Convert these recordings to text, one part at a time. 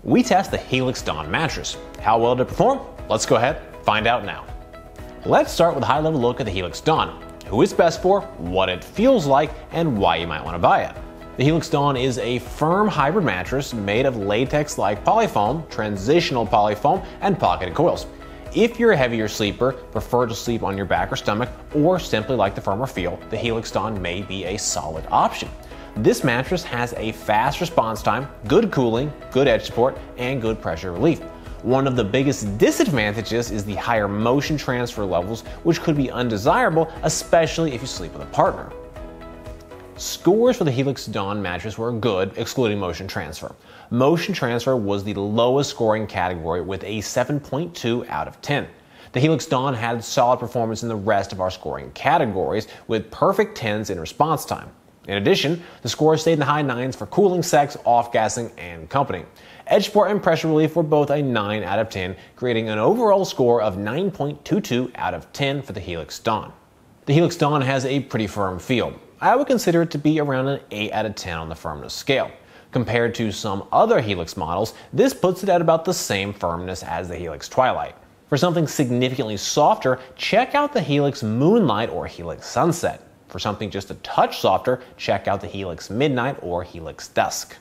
We test the Helix Dawn mattress. How well did it perform? Let's go ahead and find out now. Let's start with a high-level look at the Helix Dawn, who it's best for, what it feels like, and why you might want to buy it. The Helix Dawn is a firm hybrid mattress made of latex-like polyfoam, transitional polyfoam, and pocketed coils. If you're a heavier sleeper, prefer to sleep on your back or stomach, or simply like the firmer feel, the Helix Dawn may be a solid option. This mattress has a fast response time, good cooling, good edge support, and good pressure relief. One of the biggest disadvantages is the higher motion transfer levels, which could be undesirable, especially if you sleep with a partner. Scores for the Helix Dawn mattress were good, excluding motion transfer. Motion transfer was the lowest scoring category with a 7.2 out of 10. The Helix Dawn had solid performance in the rest of our scoring categories, with perfect 10s in response time. In addition, the scores stayed in the high 9s for cooling, sex, off-gassing, and company. Edge support and pressure relief were both a 9 out of 10, creating an overall score of 9.22 out of 10 for the Helix Dawn. The Helix Dawn has a pretty firm feel. I would consider it to be around an 8 out of 10 on the firmness scale. Compared to some other Helix models, this puts it at about the same firmness as the Helix Twilight. For something significantly softer, check out the Helix Moonlight or Helix Sunset. For something just a touch softer, check out the Helix Midnight or Helix Dusk.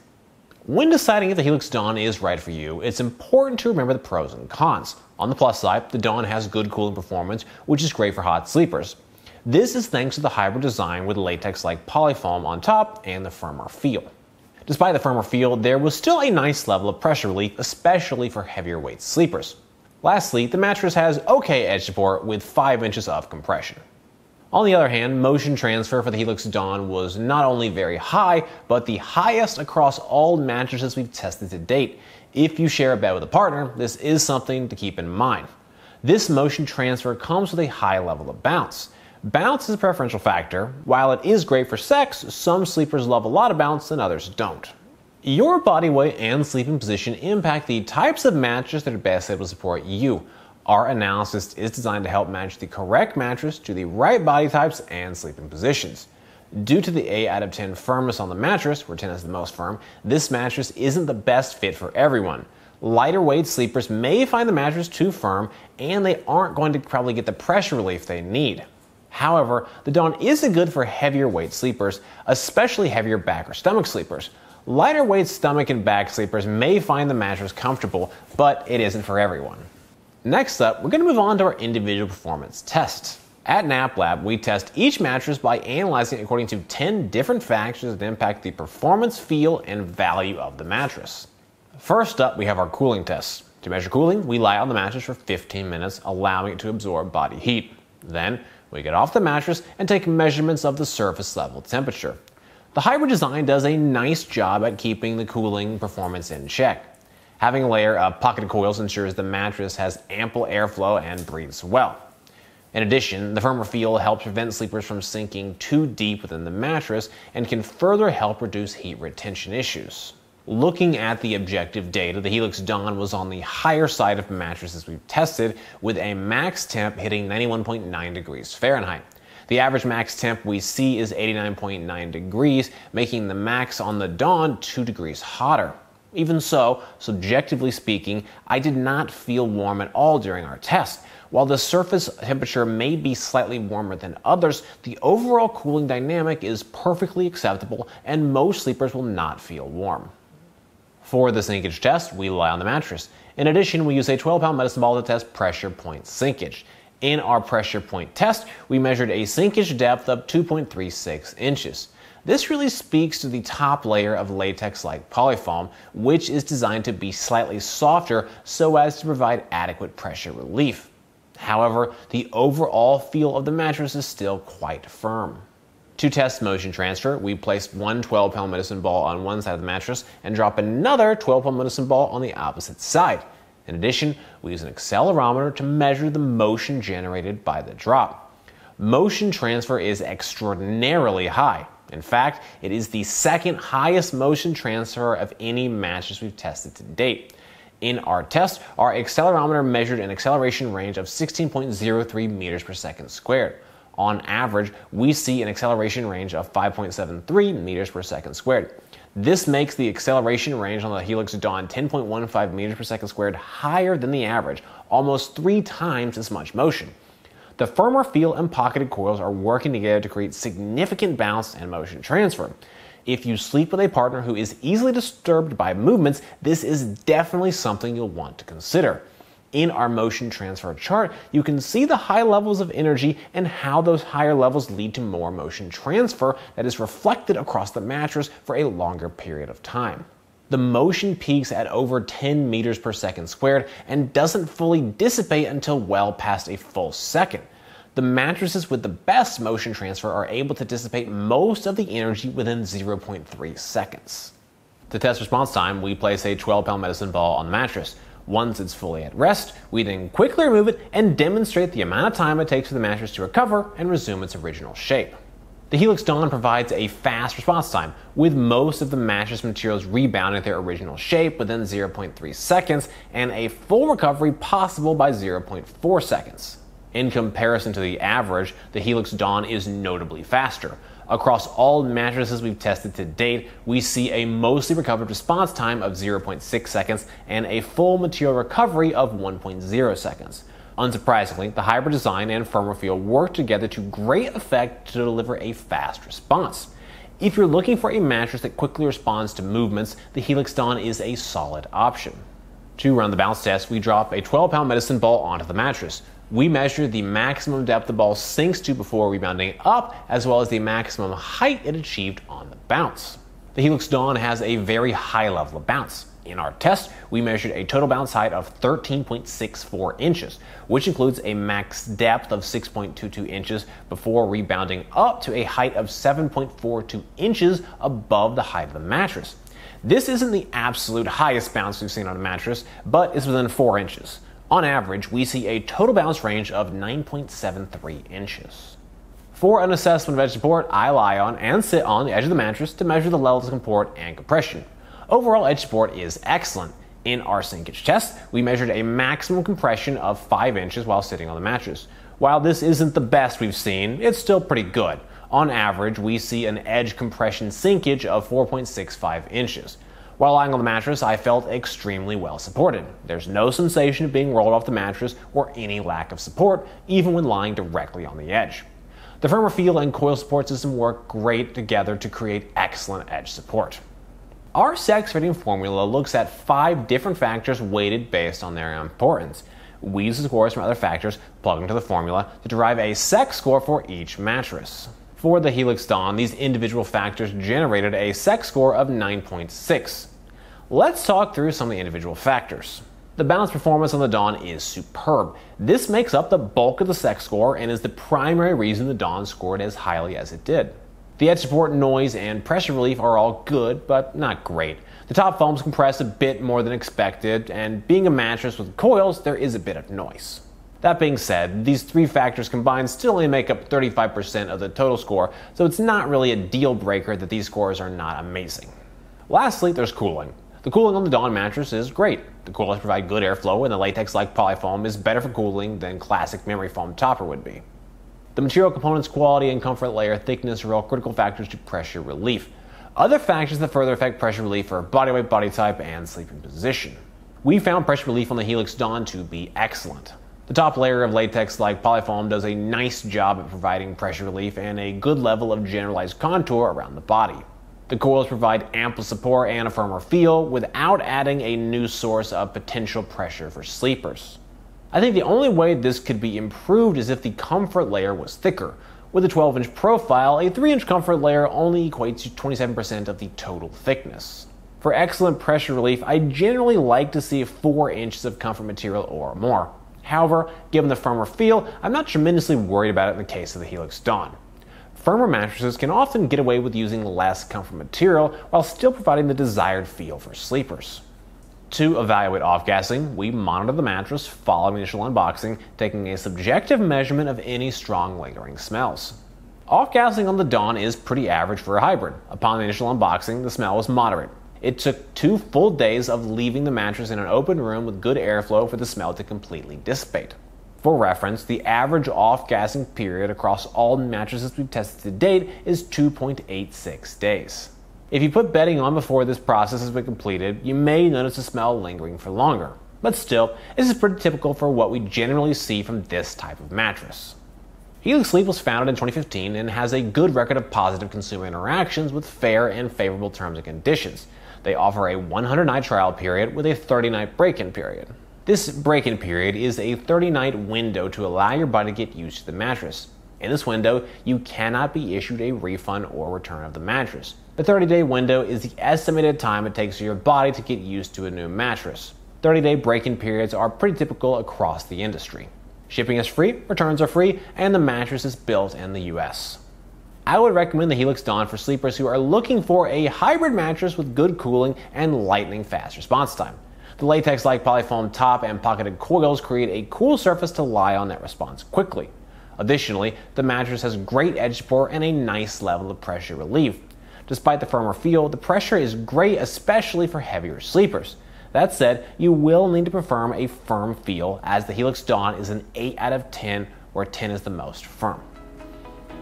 When deciding if the Helix Dawn is right for you, it's important to remember the pros and cons. On the plus side, the Dawn has good cooling performance, which is great for hot sleepers. This is thanks to the hybrid design with latex-like polyfoam on top and the firmer feel. Despite the firmer feel, there was still a nice level of pressure relief, especially for heavier weight sleepers. Lastly, the mattress has okay edge support with 5 inches of compression. On the other hand, motion transfer for the Helix Dawn was not only very high, but the highest across all mattresses we've tested to date. If you share a bed with a partner, this is something to keep in mind. This motion transfer comes with a high level of bounce. Bounce is a preferential factor. While it is great for sex, some sleepers love a lot of bounce and others don't. Your body weight and sleeping position impact the types of mattress that are best able to support you. Our analysis is designed to help match the correct mattress to the right body types and sleeping positions. Due to the 8 out of 10 firmness on the mattress, where 10 is the most firm, this mattress isn't the best fit for everyone. Lighter weight sleepers may find the mattress too firm, and they aren't going to probably get the pressure relief they need. However, the Dawn isn't good for heavier weight sleepers, especially heavier back or stomach sleepers. Lighter weight stomach and back sleepers may find the mattress comfortable, but it isn't for everyone. Next up, we're going to move on to our individual performance test. At Nap Lab, we test each mattress by analyzing it according to 10 different factors that impact the performance, feel, and value of the mattress. First up, we have our cooling test. To measure cooling, we lie on the mattress for 15 minutes, allowing it to absorb body heat. Then, we get off the mattress and take measurements of the surface level temperature. The hybrid design does a nice job at keeping the cooling performance in check. Having a layer of pocketed coils ensures the mattress has ample airflow and breathes well. In addition, the firmer feel helps prevent sleepers from sinking too deep within the mattress and can further help reduce heat retention issues. Looking at the objective data, the Helix Dawn was on the higher side of mattresses we've tested, with a max temp hitting 91.9 degrees Fahrenheit. The average max temp we see is 89.9 degrees, making the max on the Dawn 2 degrees hotter. Even so, subjectively speaking, I did not feel warm at all during our test. While the surface temperature may be slightly warmer than others, the overall cooling dynamic is perfectly acceptable and most sleepers will not feel warm. For the sinkage test, we lie on the mattress. In addition, we use a 12-pound medicine ball to test pressure point sinkage. In our pressure point test, we measured a sinkage depth of 2.36 inches. This really speaks to the top layer of latex-like polyfoam, which is designed to be slightly softer so as to provide adequate pressure relief. However, the overall feel of the mattress is still quite firm. To test motion transfer, we placed one 12-pound medicine ball on one side of the mattress and drop another 12-pound medicine ball on the opposite side. In addition, we use an accelerometer to measure the motion generated by the drop. Motion transfer is extraordinarily high. In fact, it is the second highest motion transfer of any mattress we've tested to date. In our test, our accelerometer measured an acceleration range of 16.03 meters per second squared. On average, we see an acceleration range of 5.73 meters per second squared. This makes the acceleration range on the Helix Dawn 10.15 meters per second squared higher than the average, almost 3 times as much motion. The firmer feel and pocketed coils are working together to create significant bounce and motion transfer. If you sleep with a partner who is easily disturbed by movements, this is definitely something you'll want to consider. In our motion transfer chart, you can see the high levels of energy and how those higher levels lead to more motion transfer that is reflected across the mattress for a longer period of time. The motion peaks at over 10 meters per second squared and doesn't fully dissipate until well past a full second. The mattresses with the best motion transfer are able to dissipate most of the energy within 0.3 seconds. To test response time, we place a 12-pound medicine ball on the mattress. Once it's fully at rest, we then quickly remove it and demonstrate the amount of time it takes for the mattress to recover and resume its original shape. The Helix Dawn provides a fast response time, with most of the mattress materials rebounding their original shape within 0.3 seconds and a full recovery possible by 0.4 seconds. In comparison to the average, the Helix Dawn is notably faster. Across all mattresses we've tested to date, we see a mostly recovered response time of 0.6 seconds and a full material recovery of 1.0 seconds. Unsurprisingly, the hybrid design and firmer feel work together to great effect to deliver a fast response. If you're looking for a mattress that quickly responds to movements, the Helix Dawn is a solid option. To run the bounce test, we drop a 12-pound medicine ball onto the mattress. We measure the maximum depth the ball sinks to before rebounding up, as well as the maximum height it achieved on the bounce. The Helix Dawn has a very high level of bounce. In our test, we measured a total bounce height of 13.64 inches, which includes a max depth of 6.22 inches before rebounding up to a height of 7.42 inches above the height of the mattress. This isn't the absolute highest bounce we've seen on a mattress, but it's within 4 inches. On average, we see a total bounce range of 9.73 inches. For an assessment of edge support, I lie on and sit on the edge of the mattress to measure the levels of support and compression. Overall edge support is excellent. In our Sinkage Test, we measured a maximum compression of 5 inches while sitting on the mattress. While this isn't the best we've seen, it's still pretty good. On average, we see an edge compression sinkage of 4.65 inches. While lying on the mattress, I felt extremely well supported. There's no sensation of being rolled off the mattress or any lack of support, even when lying directly on the edge. The firmer feel and coil support system work great together to create excellent edge support. Our sex rating formula looks at 5 different factors weighted based on their importance. We use the scores from other factors plugged into the formula to derive a sex score for each mattress. For the Helix Dawn, these individual factors generated a sex score of 9.6. Let's talk through some of the individual factors. The bounce performance on the Dawn is superb. This makes up the bulk of the sex score and is the primary reason the Dawn scored as highly as it did. The edge support, noise, and pressure relief are all good, but not great. The top foams compress a bit more than expected, and being a mattress with coils, there is a bit of noise. That being said, these 3 factors combined still only make up 35% of the total score, so it's not really a deal breaker that these scores are not amazing. Lastly, there's cooling. The cooling on the Dawn mattress is great. The coils provide good airflow, and the latex-like polyfoam is better for cooling than classic memory foam topper would be. The material components, quality, and comfort layer thickness are all critical factors to pressure relief. Other factors that further affect pressure relief are body weight, body type, and sleeping position. We found pressure relief on the Helix Dawn to be excellent. The top layer of latex-like polyfoam does a nice job at providing pressure relief and a good level of generalized contour around the body. The coils provide ample support and a firmer feel without adding a new source of potential pressure for sleepers. I think the only way this could be improved is if the comfort layer was thicker. With a 12-inch profile, a 3-inch comfort layer only equates to 27% of the total thickness. For excellent pressure relief, I generally like to see 4 inches of comfort material or more. However, given the firmer feel, I'm not tremendously worried about it in the case of the Helix Dawn. Firmer mattresses can often get away with using less comfort material while still providing the desired feel for sleepers. To evaluate off-gassing, we monitor the mattress following the initial unboxing, taking a subjective measurement of any strong lingering smells. Off-gassing on the Dawn is pretty average for a hybrid. Upon the initial unboxing, the smell was moderate. It took 2 full days of leaving the mattress in an open room with good airflow for the smell to completely dissipate. For reference, the average off-gassing period across all mattresses we've tested to date is 2.86 days. If you put bedding on before this process has been completed, you may notice the smell lingering for longer. But still, this is pretty typical for what we generally see from this type of mattress. Helix Sleep was founded in 2015 and has a good record of positive consumer interactions with fair and favorable terms and conditions. They offer a 100-night trial period with a 30-night break-in period. This break-in period is a 30-night window to allow your body to get used to the mattress. In this window, you cannot be issued a refund or return of the mattress. The 30-day window is the estimated time it takes for your body to get used to a new mattress. 30-day break-in periods are pretty typical across the industry. Shipping is free, returns are free, and the mattress is built in the US. I would recommend the Helix Dawn for sleepers who are looking for a hybrid mattress with good cooling and lightning fast response time. The latex-like polyfoam top and pocketed coils create a cool surface to lie on that responds quickly. Additionally, the mattress has great edge support and a nice level of pressure relief. Despite the firmer feel, the pressure is great, especially for heavier sleepers. That said, you will need to perform a firm feel, as the Helix Dawn is an 8 out of 10, where 10 is the most firm.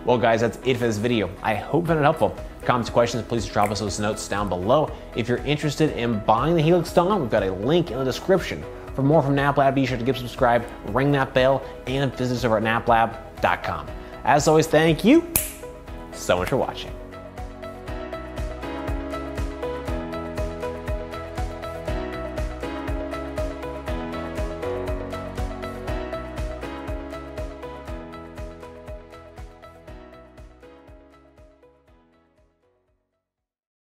Well guys, that's it for this video. I hope you found it helpful. Comments or questions, please drop us those notes down below. If you're interested in buying the Helix Dawn, we've got a link in the description. For more from NapLab, be sure to get subscribed, ring that bell, and visit us over at naplab.com. As always, thank you so much for watching.